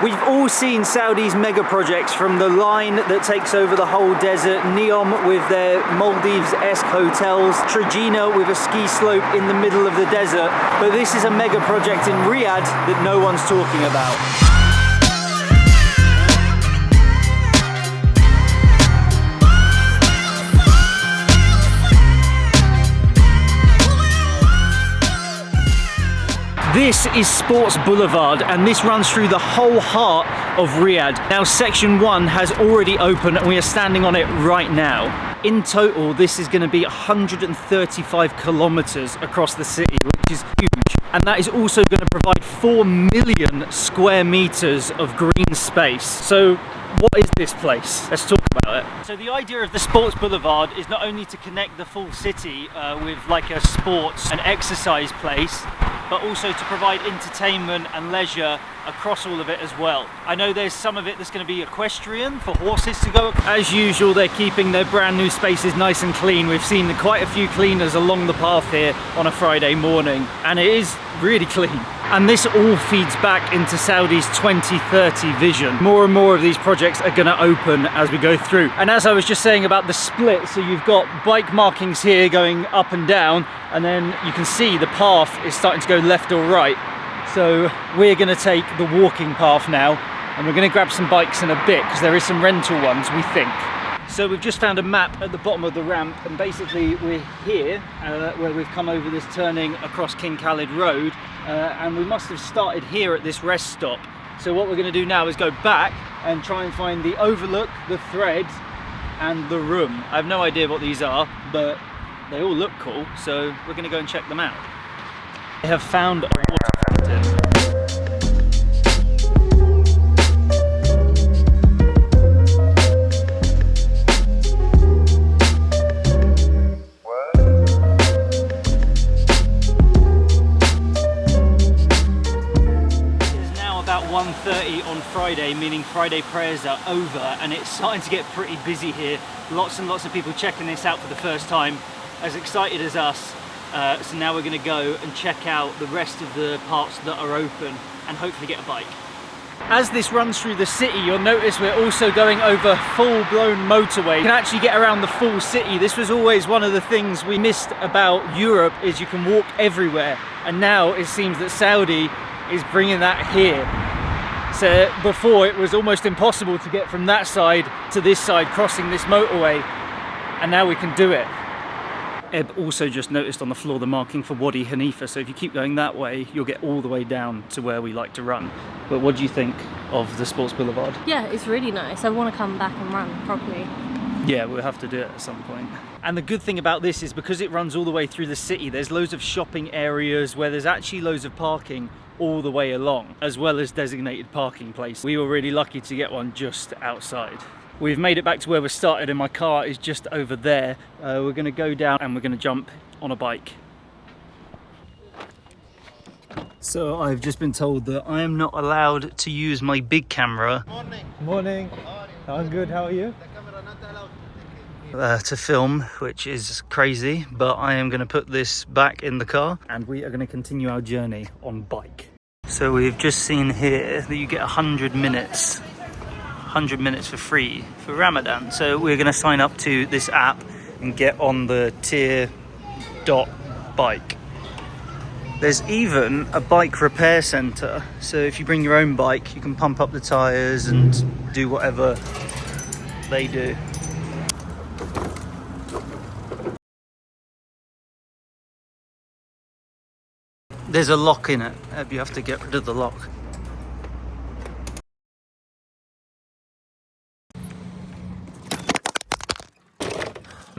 We've all seen Saudi's mega projects, from the line that takes over the whole desert, Neom with their Maldives-esque hotels, Trojena with a ski slope in the middle of the desert, but this is a mega project in Riyadh that no one's talking about. This is Sports Boulevard, and this runs through the whole heart of Riyadh. Now, section 1 has already opened and we are standing on it right now. In total, this is going to be 135 kilometers across the city, which is huge. And that is also going to provide 4 million square meters of green space. So what is this place? Let's talk about it. So the idea of the Sports Boulevard is not only to connect the full city with like a sports and exercise place, but also to provide entertainment and leisure across all of it as well. I know there's some of it that's going to be equestrian for horses to go. As usual, they're keeping their brand new spaces nice and clean. We've seen quite a few cleaners along the path here on a Friday morning, and it is really clean. And this all feeds back into Saudi's 2030 vision. More and more of these projects are going to open as we go through. And as I was just saying about the split, so you've got bike markings here going up and down, and then you can see the path is starting to go left or right. So we're going to take the walking path now, and we're going to grab some bikes in a bit because there is some rental ones, we think. So we've just found a map at the bottom of the ramp, and basically we're here where we've come over this turning across King Khalid Road, and we must have started here at this rest stop. So what we're going to do now is go back and try and find the overlook, the thread and the room. I have no idea what these are, but they all look cool, so we're going to go and check them out. I have found a water fountain. It is now about 1:30 on Friday, meaning Friday prayers are over, and it's starting to get pretty busy here. Lots and lots of people checking this out for the first time, as excited as us. So now we're going to go and check out the rest of the parts that are open and hopefully get a bike. As this runs through the city, you'll notice we're also going over full-blown motorway. You can actually get around the full city. This was always one of the things we missed about Europe, is you can walk everywhere. And now it seems that Saudi is bringing that here. So before it was almost impossible to get from that side to this side, crossing this motorway, and now we can do it. Eb also just noticed on the floor the marking for Wadi Hanifa, so if you keep going that way, you'll get all the way down to where we like to run. But what do you think of the Sports Boulevard? Yeah, it's really nice. I want to come back and run properly. Yeah, we'll have to do it at some point. And the good thing about this is because it runs all the way through the city, there's loads of shopping areas where there's actually loads of parking all the way along, as well as designated parking places. We were really lucky to get one just outside. We've made it back to where we started, and my car is just over there. We're going to go down and we're going to jump on a bike. So I've just been told that I am not allowed to use my big camera. Morning. Morning. I'm good, how are you? The camera not allowed. To film, which is crazy, but I am going to put this back in the car and we are going to continue our journey on bike. So we've just seen here that you get 100 minutes for free for Ramadan. So we're going to sign up to this app and get on the tier.bike. There's even a bike repair centre, so if you bring your own bike you can pump up the tyres and do whatever they do. There's a lock in it, you have to get rid of the lock.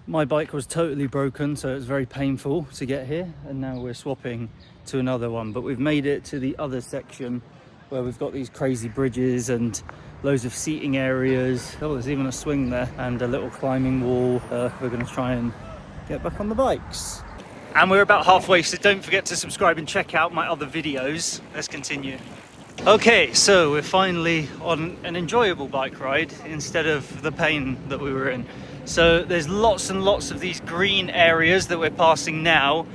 My bike was totally broken, so it was very painful to get here, and now we're swapping to another one. But we've made it to the other section where we've got these crazy bridges and loads of seating areas. Oh, there's even a swing there and a little climbing wall. We're going to try and get back on the bikes. And we're about halfway, so don't forget to subscribe and check out my other videos. Let's continue. Okay, so we're finally on an enjoyable bike ride instead of the pain that we were in. So there's lots and lots of these green areas that we're passing now.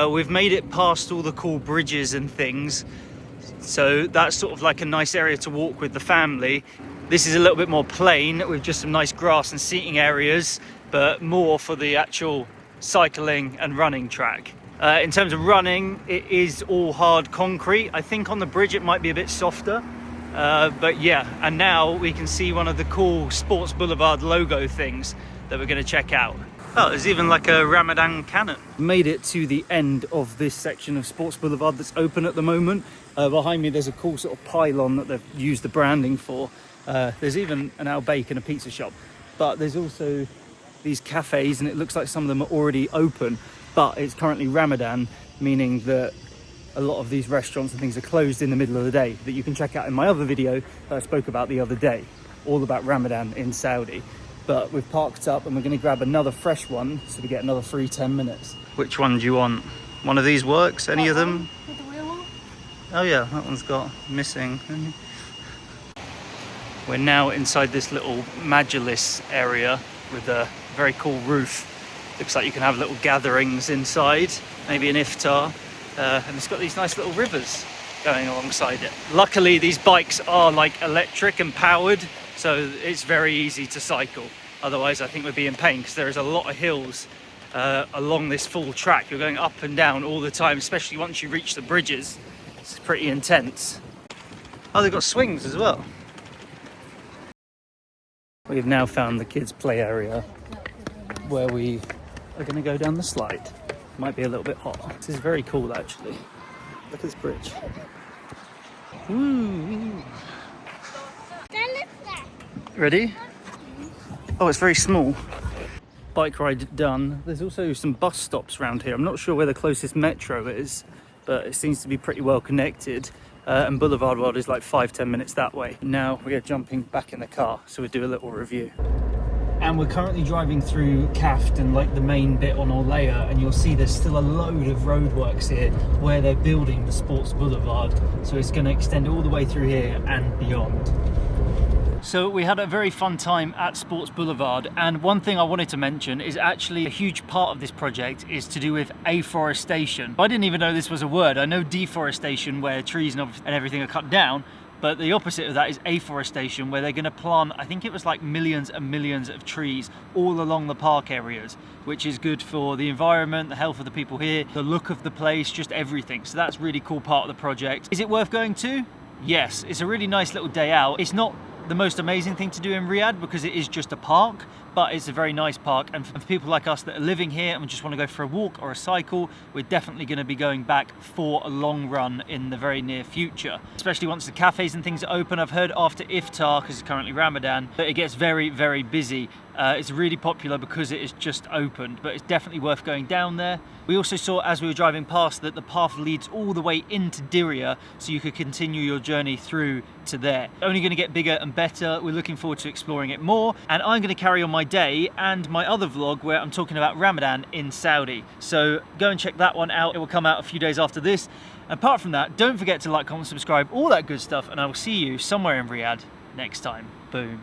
We've made it past all the cool bridges and things. So that's sort of like a nice area to walk with the family. This is a little bit more plain with just some nice grass and seating areas, but more for the actual cycling and running track. In terms of running, it is all hard concrete. I think on the bridge it might be a bit softer, but yeah. And now we can see one of the cool Sports Boulevard logo things that we're going to check out. Oh, there's even like a Ramadan cannon. Made it to the end of this section of Sports Boulevard that's open at the moment. Behind me there's a cool sort of pylon that they've used the branding for. There's even an Al Bake and a pizza shop, but there's also these cafes, and it looks like some of them are already open, but it's currently Ramadan, meaning that a lot of these restaurants and things are closed in the middle of the day, that you can check out in my other video that I spoke about the other day, all about Ramadan in Saudi. But we've parked up and we're going to grab another fresh one, so we get another free 10 minutes. Which one do you want? One of these works? Any of them? With the wheel on? Oh yeah, that one's got missing. We're now inside this little Majlis area with a very cool roof. Looks like you can have little gatherings inside, maybe an iftar, and it's got these nice little rivers going alongside it. Luckily these bikes are like electric and powered, so it's very easy to cycle. Otherwise I think we'd be in pain, because there is a lot of hills along this full track. You're going up and down all the time, especially once you reach the bridges. It's pretty intense. Oh, they've got swings as well. We've now found the kids' play area where we are going to go down the slide. Might be a little bit hot. This is very cool actually. Look at this bridge. Woo! Ready? Oh, it's very small. Bike ride done. There's also some bus stops around here. I'm not sure where the closest metro is, but it seems to be pretty well connected. And Boulevard World is like 5-10 minutes that way. Now we are jumping back in the car, so we'll do a little review. And we're currently driving through Kaftan, like the main bit on Orlea, and you'll see there's still a load of roadworks here where they're building the Sports Boulevard. So it's going to extend all the way through here and beyond. So we had a very fun time at Sports Boulevard, and one thing I wanted to mention is actually a huge part of this project is to do with afforestation. I didn't even know this was a word. I know deforestation, where trees and everything are cut down, but the opposite of that is afforestation, where they're going to plant, I think it was like millions and millions of trees all along the park areas, which is good for the environment, the health of the people here, the look of the place, just everything. So that's a really cool part of the project. Is it worth going to? Yes, it's a really nice little day out. It's not the most amazing thing to do in Riyadh because it is just a park, but it's a very nice park, and for people like us that are living here and just want to go for a walk or a cycle, we're definitely going to be going back for a long run in the very near future, especially once the cafes and things are open. I've heard after iftar, because it's currently Ramadan, that it gets very, very busy. It's really popular because it is just opened, but it's definitely worth going down there. We also saw as we were driving past that the path leads all the way into Diriyah, so you could continue your journey through to there. Only going to get bigger and better. We're looking forward to exploring it more, and I'm going to carry on my day and my other vlog where I'm talking about Ramadan in Saudi. So go and check that one out. It will come out a few days after this. Apart from that, don't forget to like, comment, subscribe, all that good stuff, and I will see you somewhere in Riyadh next time. Boom.